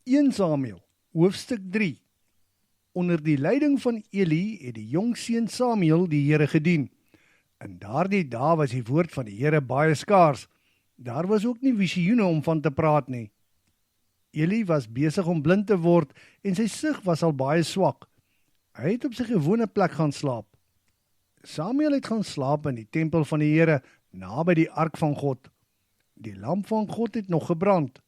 1 Samuel, hoofstuk 3. Onder die leiding van Eli het die jong seun Samuel die Here gedien. In daardie dae was die woord van die Here baie skaars. Daar was ook nie visioene om van te praat nie. Eli was besig om blind te word en sy sig was al baie swak. Hy het op sy gewone plek gaan slaap. Samuel het gaan slaap in die tempel van die Here, naby die ark van God. Die lamp van God het nog gebrand.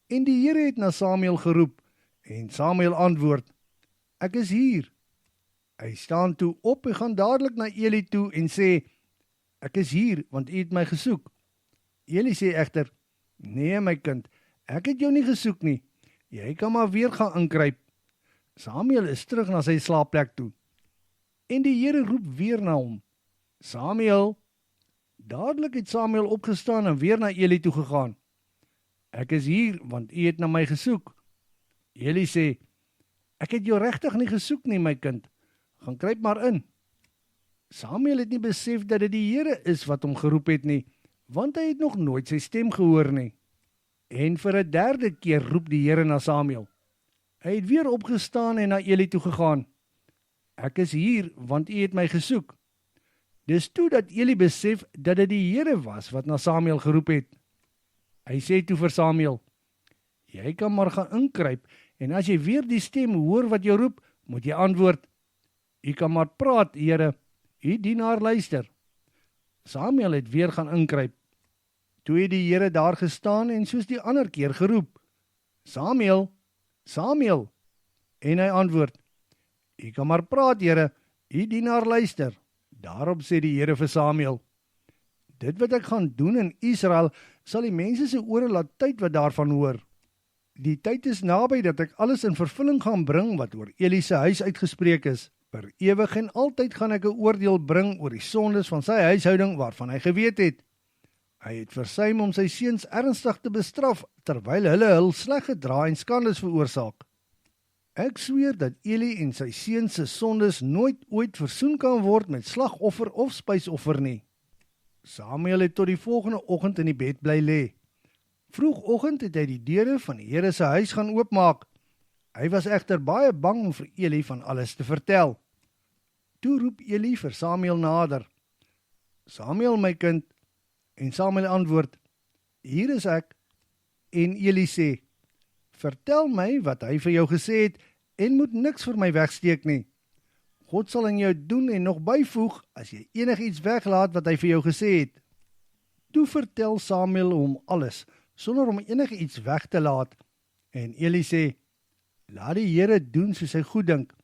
En die Here het na Samuel geroep, en Samuel antwoord, ek is hier. Hy staan toe op en gaan dadelik na Eli toe en sê, ek is hier, want u het my gesoek. Eli sê egter, nee my kind, ek het jou nie gesoek nie, jy kan maar weer gaan inkruip. Samuel is terug na sy slaapplek toe. En die Here roep weer na hom, Samuel. Dadelik het Samuel opgestaan en weer na Eli toe gegaan. Ek is hier, want u het na my gesoek. Eli sê, ek het jou regtig nie gesoek nie, my kind. Gaan kruip maar in. Samuel het nie besef dat dit die Here is wat hom geroep het nie, want hy het nog nooit sy stem gehoor nie. En vir 'n derde keer roep die Here na Samuel. Hy het weer opgestaan en na Eli toe gegaan. Ek is hier, want u het my gesoek. Dis toe dat Eli besef dat dit die Here was wat na Samuel geroep het. Hy sê toe vir Samuel, jy kan maar gaan inkruip, en as jy weer die stem hoor wat jou roep, moet jy antwoord, u kan maar praat, Here, u dienaar luister. Samuel het weer gaan inkruip. Toe het die Here daar gestaan en soos die ander keer geroep, Samuel, Samuel, en hy antwoord, u kan maar praat, Here, u dienaar luister. Daarop sê die Here vir Samuel, dit wat ek gaan doen in Israel, sal die mense se ore laat tyd wat daarvan hoor. Die tyd is naby dat ek alles in vervulling gaan bring wat oor Eli se huis uitgespreek is. Per ewig en altyd gaan ek 'n oordeel bring oor die sondes van sy huishouding waarvan hy geweet het. Hy het versuim om sy seuns ernstig te bestraf, terwyl hulle hul sleg gedra en skandes veroorsaak. Ek sweer dat Eli en sy seuns se sondes nooit ooit versoen kan word met slagoffer of spysoffer nie. Samuel het tot die volgende oggend in die bed bly lê. Vroegoggend het hy die deure van die Here se huis gaan oopmaak. Hy was egter baie bang om vir Eli van alles te vertel. Toe roep Eli vir Samuel nader. Samuel, my kind, en Samuel antwoord, hier is ek. En Eli sê, vertel my wat hy vir jou gesê het en moet niks vir my wegsteek nie. God sal in jou doen en nog byvoeg as jy enigiets weglaat wat hy vir jou gesê het. Toe vertel Samuel hom alles, sonder om enigiets weg te laat. En Eli sê, laat die Here doen soos hy goeddink.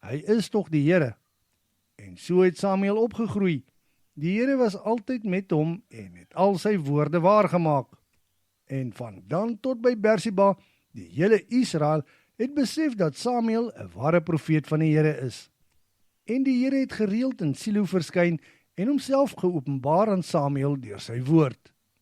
Hy is tog die Here. En so het Samuel opgegroei. Die Here was altyd met hom en het al sy woorde waargemaak. En van dan tot by Bersiba, die hele Israel het besef dat Samuel 'n ware profeet van die Here is. En die Here het gereeld in Silo verskyn en homself geopenbaar aan Samuel deur sy woord.